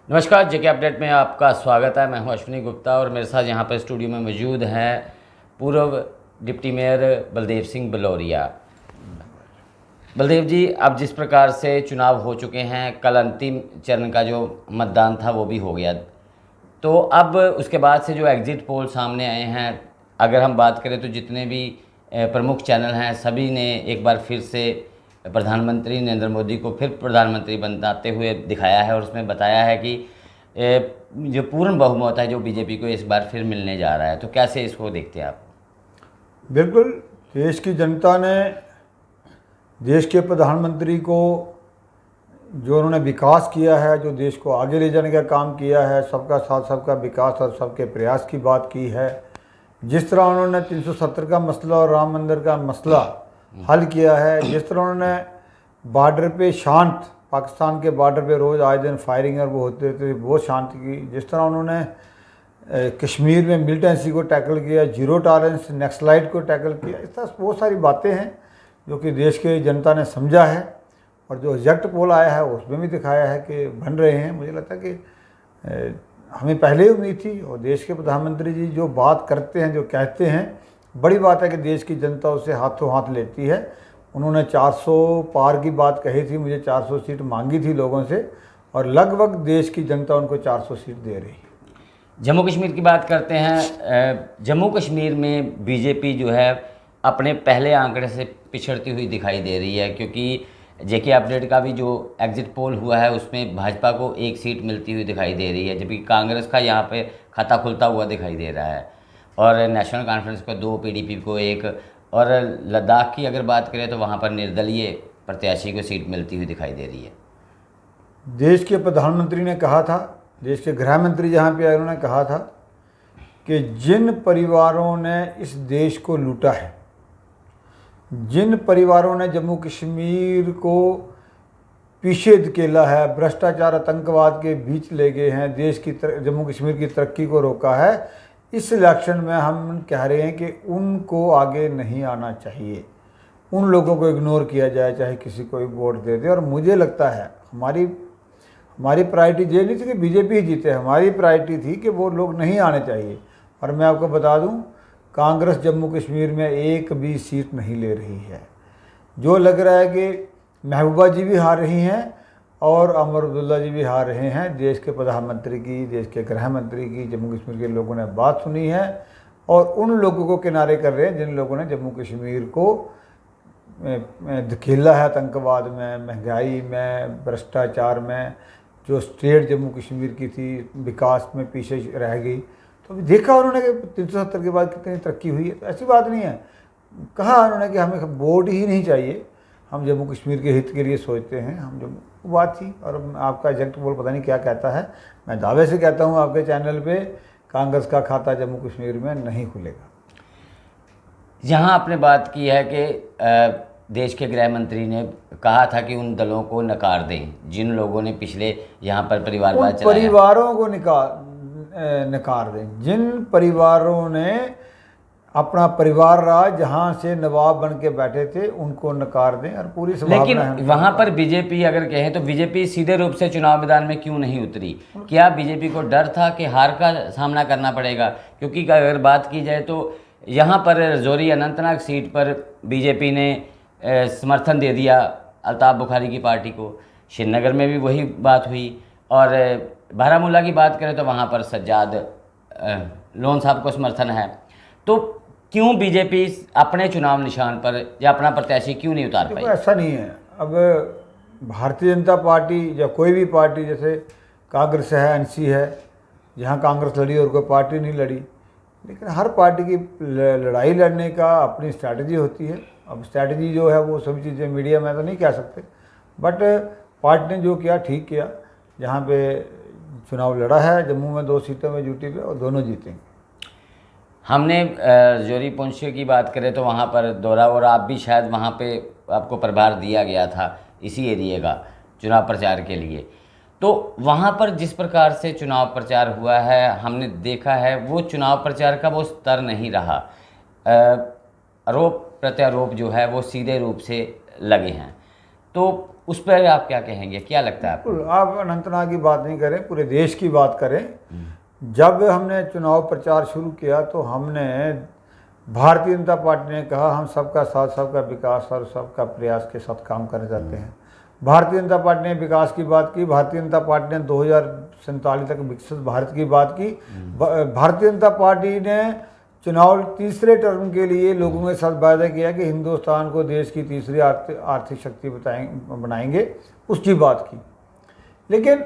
नमस्कार, जेके अपडेट में आपका स्वागत है। मैं हूं अश्विनी गुप्ता और मेरे साथ यहां पर स्टूडियो में मौजूद हैं पूर्व डिप्टी मेयर बलदेव सिंह बलौरिया। बलदेव जी, अब जिस प्रकार से चुनाव हो चुके हैं, कल अंतिम चरण का जो मतदान था वो भी हो गया, तो अब उसके बाद से जो एग्ज़िट पोल सामने आए हैं, अगर हम बात करें तो जितने भी प्रमुख चैनल हैं सभी ने एक बार फिर से प्रधानमंत्री नरेंद्र मोदी को फिर प्रधानमंत्री बनाते हुए दिखाया है और उसमें बताया है कि जो पूर्ण बहुमत है जो बीजेपी को इस बार फिर मिलने जा रहा है। तो कैसे इसको देखते हैं आप? बिल्कुल, देश की जनता ने देश के प्रधानमंत्री को जो उन्होंने विकास किया है, जो देश को आगे ले जाने का काम किया है, सबका साथ सबका विकास और सबके प्रयास की बात की है, जिस तरह उन्होंने 370 का मसला और राम मंदिर का मसला हल किया है, जिस तरह उन्होंने बॉर्डर पे शांत, पाकिस्तान के बॉर्डर पे रोज़ आए दिन फायरिंग और वो होते थे वो शांत की, जिस तरह उन्होंने कश्मीर में मिलिटेंसी को टैकल किया, जीरो टॉलरेंस नक्सलाइट को टैकल किया, इस तरह बहुत सारी बातें हैं जो कि देश के जनता ने समझा है। और जो एग्जैक्ट पोल आया है उसमें भी दिखाया है कि बन रहे हैं। मुझे लगता है कि हमें पहले ही उम्मीद थी, और देश के प्रधानमंत्री जी जो बात करते हैं, जो कहते हैं, बड़ी बात है कि देश की जनता उससे हाथों हाथ लेती है। उन्होंने 400 पार की बात कही थी, मुझे 400 सीट मांगी थी लोगों से, और लगभग देश की जनता उनको 400 सीट दे रही है। जम्मू कश्मीर की बात करते हैं। जम्मू कश्मीर में बीजेपी जो है अपने पहले आंकड़े से पिछड़ती हुई दिखाई दे रही है, क्योंकि जेके अपडेट का भी जो एग्जिट पोल हुआ है उसमें भाजपा को एक सीट मिलती हुई दिखाई दे रही है, जबकि कांग्रेस का यहाँ पे खाता खुलता हुआ दिखाई दे रहा है, और नेशनल कॉन्फ्रेंस को 2, पीडीपी को 1, और लद्दाख की अगर बात करें तो वहाँ पर निर्दलीय प्रत्याशी को सीट मिलती हुई दिखाई दे रही है। देश के प्रधानमंत्री ने कहा था, देश के गृह मंत्री जहाँ पे आए उन्होंने कहा था कि जिन परिवारों ने इस देश को लूटा है, जिन परिवारों ने जम्मू कश्मीर को पीछे धकेला है, भ्रष्टाचार आतंकवाद के बीच ले गए हैं, देश की जम्मू कश्मीर की तरक्की को रोका है, इस इलेक्शन में हम कह रहे हैं कि उनको आगे नहीं आना चाहिए, उन लोगों को इग्नोर किया जाए, चाहे किसी को वोट दे दे। और मुझे लगता है हमारी प्रायोरिटी ये नहीं थी कि बीजेपी ही जीते, हमारी प्रायोरिटी थी कि वो लोग नहीं आने चाहिए। और मैं आपको बता दूं, कांग्रेस जम्मू कश्मीर में एक भी सीट नहीं ले रही है। जो लग रहा है कि महबूबा जी भी हार रही हैं और अमर अब्दुल्ला जी भी हार रहे हैं। देश के प्रधानमंत्री की, देश के गृह मंत्री की जम्मू कश्मीर के लोगों ने बात सुनी है और उन लोगों को किनारे कर रहे हैं जिन लोगों ने जम्मू कश्मीर को धकेला है आतंकवाद में, महंगाई में, भ्रष्टाचार में। जो स्टेट जम्मू कश्मीर की थी विकास में पीछे रह गई, तो अभी देखा उन्होंने कि 370 के बाद कितनी तरक्की हुई है। तो ऐसी बात नहीं है, कहा उन्होंने कि हमें वोट ही नहीं चाहिए, हम जम्मू कश्मीर के हित के लिए सोचते हैं, हम जम्मू बात थी। और आपका एग्जैक्ट बोल पता नहीं क्या कहता है, मैं दावे से कहता हूँ आपके चैनल पे कांग्रेस का खाता जम्मू कश्मीर में नहीं खुलेगा। यहाँ आपने बात की है कि देश के गृह मंत्री ने कहा था कि उन दलों को नकार दें जिन लोगों ने पिछले यहाँ पर परिवारवाद चलाया, परिवारों को नकार दें, जिन परिवारों ने अपना परिवार राज जहाँ से नवाब बन के बैठे थे उनको नकार दें। और पूरी लेकिन वहाँ पर बीजेपी अगर कहें तो बीजेपी सीधे रूप से चुनाव मैदान में क्यों नहीं उतरी? क्या बीजेपी को डर था कि हार का सामना करना पड़ेगा? क्योंकि अगर बात की जाए तो यहाँ पर रजौरी अनंतनाग सीट पर बीजेपी ने समर्थन दे दिया अल्ताफ़ बुखारी की पार्टी को, श्रीनगर में भी वही बात हुई, और बारामूला की बात करें तो वहाँ पर सज्जाद लोन साहब को समर्थन है। तो क्यों बीजेपी अपने चुनाव निशान पर या अपना प्रत्याशी क्यों नहीं उतार पाई? ऐसा नहीं है। अब भारतीय जनता पार्टी या कोई भी पार्टी, जैसे कांग्रेस है, एनसी है, जहाँ कांग्रेस लड़ी और कोई पार्टी नहीं लड़ी, लेकिन हर पार्टी की लड़ाई लड़ने का अपनी स्ट्रैटेजी होती है। अब स्ट्रैटेजी जो है वो सभी चीज़ें मीडिया में तो नहीं कह सकते, बट पार्टी ने जो किया ठीक किया। जहाँ पे चुनाव लड़ा है जम्मू में 2 सीटों में यूटी पे, और दोनों जीतेंगे। हमने जोरी पुंछ की बात करें तो वहाँ पर दौरा, और आप भी शायद वहाँ पे आपको प्रभार दिया गया था इसी एरिए का चुनाव प्रचार के लिए, तो वहाँ पर जिस प्रकार से चुनाव प्रचार हुआ है हमने देखा है वो चुनाव प्रचार का वो स्तर नहीं रहा। आरोप प्रत्यारोप जो है वो सीधे रूप से लगे हैं। तो उस पर आप क्या कहेंगे, क्या लगता है आपको? बिल्कुल, आप अनंतनाग की बात नहीं करें, पूरे देश की बात करें। जब हमने चुनाव प्रचार शुरू किया तो हमने भारतीय जनता पार्टी ने कहा हम सबका साथ, सबका विकास और सबका प्रयास के साथ काम करना चाहते हैं। भारतीय जनता पार्टी ने विकास की बात की, भारतीय जनता पार्टी ने 2047 तक विकसित भारत की बात की। भारतीय जनता पार्टी ने चुनाव तीसरे टर्म के लिए लोगों के साथ वायदा किया कि हिंदुस्तान को देश की तीसरी आर्थिक शक्ति बनाएंगे, उसकी बात की। लेकिन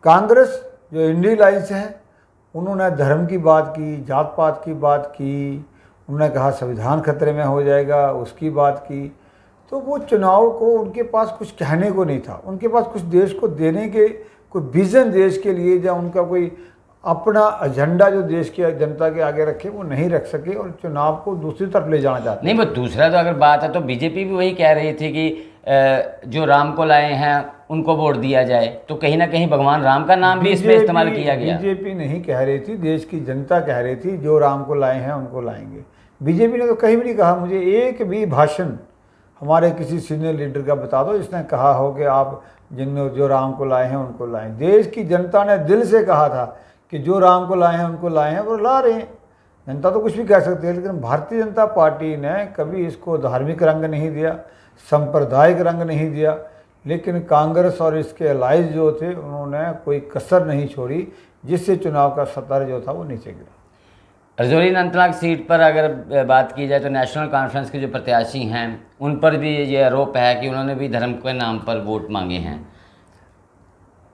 कांग्रेस जो इंडी लाइन से है, उन्होंने धर्म की बात की, जात पात की बात की, उन्होंने कहा संविधान खतरे में हो जाएगा, उसकी बात की। तो वो चुनाव को उनके पास कुछ कहने को नहीं था, उनके पास कुछ देश को देने के कोई विज़न देश के लिए, या उनका कोई अपना एजेंडा जो देश की जनता के आगे रखे वो नहीं रख सके और चुनाव को दूसरी तरफ ले जाना चाहते। नहीं, वो दूसरा तो अगर बात है तो बीजेपी भी वही कह रही थी कि जो राम को लाए हैं उनको वोट दिया जाए, तो कहीं ना कहीं भगवान राम का नाम भी इसमें इस्तेमाल किया गया। बीजेपी नहीं कह रही थी, देश की जनता कह रही थी जो राम को लाए हैं उनको लाएंगे। बीजेपी ने तो कहीं भी नहीं कहा, मुझे एक भी भाषण हमारे किसी सीनियर लीडर का बता दो जिसने कहा हो कि आप जिन जो राम को लाए हैं उनको लाएं। देश की जनता ने दिल से कहा था कि जो राम को लाए हैं उनको लाए हैं, वो ला रहे हैं। जनता तो कुछ भी कह सकती है, लेकिन भारतीय जनता पार्टी ने कभी इसको धार्मिक रंग नहीं दिया, सांप्रदायिक रंग नहीं दिया। लेकिन कांग्रेस और इसके अलाइज जो थे उन्होंने कोई कसर नहीं छोड़ी, जिससे चुनाव का सतर जो था वो नीचे गिरा। राजौरी अनंतनाग सीट पर अगर बात की जाए तो नेशनल कॉन्फ्रेंस के जो प्रत्याशी हैं उन पर भी ये आरोप है कि उन्होंने भी धर्म के नाम पर वोट मांगे हैं।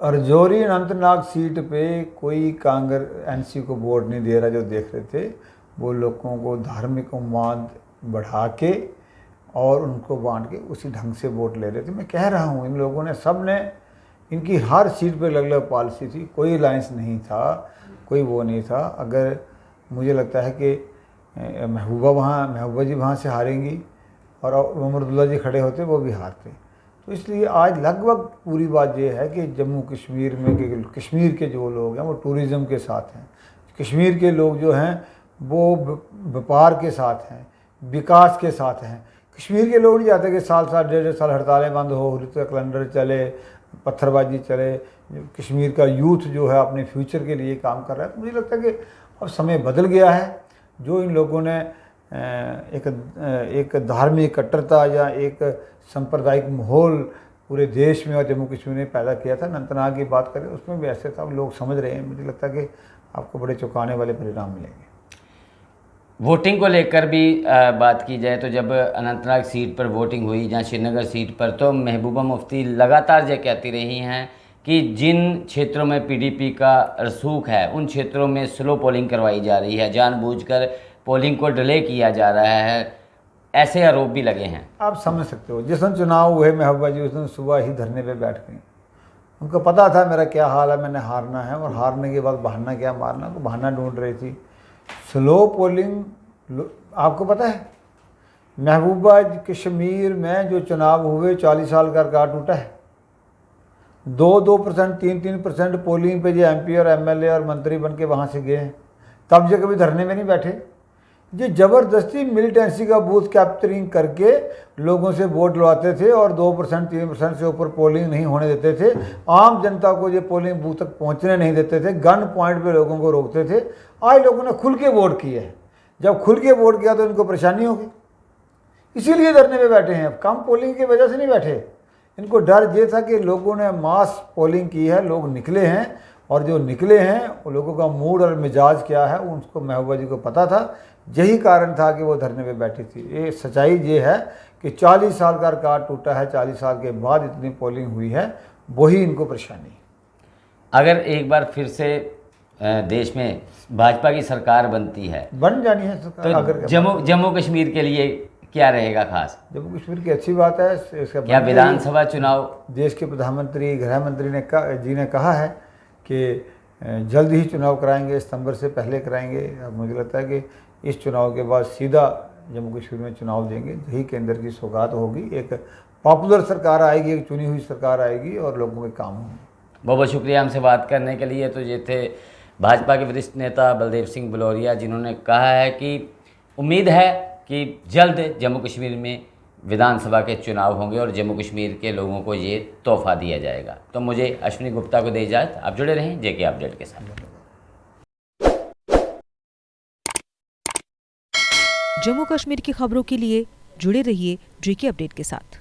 राजौरी अनंतनाग सीट पे कोई कांग्रेस एनसी को वोट नहीं दे रहा। जो देख रहे थे वो लोगों को धार्मिक उन्माद बढ़ा के और उनको बांट के उसी ढंग से वोट ले रहे थे। मैं कह रहा हूँ इन लोगों ने, सब ने, इनकी हर सीट पे अलग अलग पॉलिसी थी, कोई अलायंस नहीं था, कोई वो नहीं था। अगर मुझे लगता है कि महबूबा जी वहाँ से हारेंगी और उमर जी खड़े होते वो भी हारते। तो इसलिए आज लगभग पूरी बात ये है कि जम्मू कश्मीर में कश्मीर के जो लोग हैं वो टूरिज़्म के साथ हैं, कश्मीर के लोग जो हैं वो व्यापार के साथ हैं, विकास के साथ हैं। कश्मीर के लोग नहीं चाहते कि साल साल डेढ़ साल हड़तालें बंद हो, ऋतु कैलेंडर चले, पत्थरबाजी चले। कश्मीर का यूथ जो है अपने फ्यूचर के लिए काम कर रहा है। तो मुझे लगता है कि अब समय बदल गया है। जो इन लोगों ने एक धार्मिक कट्टरता या एक सांप्रदायिक माहौल पूरे देश में और जम्मू कश्मीर में पैदा किया था, अनंतनाग की बात करें उसमें भी ऐसे था, लोग समझ रहे हैं। मुझे लगता है कि आपको बड़े चौंकाने वाले परिणाम मिलेंगे। वोटिंग को लेकर भी बात की जाए तो जब अनंतनाग सीट पर वोटिंग हुई, जहाँ श्रीनगर सीट पर, तो महबूबा मुफ्ती लगातार ये कहती रही हैं कि जिन क्षेत्रों में पीडीपी का रसूख है उन क्षेत्रों में स्लो पोलिंग करवाई जा रही है, जानबूझकर पोलिंग को डिले किया जा रहा है, ऐसे आरोप भी लगे हैं। आप समझ सकते हो, जिस दिन चुनाव हुए महबूबा जी उस दिन सुबह ही धरने पे बैठ गई। उनको पता था मेरा क्या हाल है, मैंने हारना है, और हारने के बाद बहाना क्या मारना, तो बहाना ढूंढ रही थी। स्लो पोलिंग आपको पता है, महबूबा कश्मीर में जो चुनाव हुए 40 साल का रिकॉर्ड टूटा है। 2-2%, 3-3% पोलिंग पे जो एमपी और एमएलए और मंत्री बन के वहाँ से गए हैं, तब जो कभी धरने में नहीं बैठे। ये ज़बरदस्ती मिलिटेंसी का बूथ कैप्चरिंग करके लोगों से वोट लवाते थे और 2%, 3% से ऊपर पोलिंग नहीं होने देते थे। आम जनता को ये पोलिंग बूथ तक पहुंचने नहीं देते थे, गन पॉइंट पे लोगों को रोकते थे। आज लोगों ने खुल के वोट किया है। जब खुल के वोट किया तो इनको परेशानी होगी, इसीलिए धरने पे बैठे हैं। कम पोलिंग की वजह से नहीं बैठे, इनको डर ये था कि लोगों ने मास पोलिंग की है, लोग निकले हैं, और जो निकले हैं वो लोगों का मूड और मिजाज क्या है उनको महबूबा जी को पता था। यही कारण था कि वो धरने पे बैठी थी। ये सच्चाई ये है कि 40 साल का रिकॉर्ड टूटा है, 40 साल के बाद इतनी पोलिंग हुई है, वही इनको परेशानी है। अगर एक बार फिर से देश में भाजपा की सरकार बनती है, बन जानी है सरकार, तो अगर जम्मू कश्मीर के लिए क्या रहेगा खास? जम्मू कश्मीर की अच्छी बात है। इसका क्या विधानसभा चुनाव? देश के प्रधानमंत्री गृह मंत्री ने कहा है कि जल्द ही चुनाव कराएंगे, सितंबर से पहले कराएंगे। अब मुझे लगता है कि इस चुनाव के बाद सीधा जम्मू कश्मीर में चुनाव देंगे। यही केंद्र की सौगात होगी, एक पॉपुलर सरकार आएगी, एक चुनी हुई सरकार आएगी और लोगों के काम होंगे। बहुत बहुत शुक्रिया हमसे बात करने के लिए। तो ये थे भाजपा के वरिष्ठ नेता बलदेव सिंह बलौरिया, जिन्होंने कहा है कि उम्मीद है कि जल्द जम्मू कश्मीर में विधानसभा के चुनाव होंगे और जम्मू कश्मीर के लोगों को ये तोहफा दिया जाएगा। तो मुझे अश्विनी गुप्ता को दे इजाज़त। आप जुड़े रहें जेके अपडेट के साथ। जम्मू कश्मीर की खबरों के लिए जुड़े रहिए जेके अपडेट के साथ।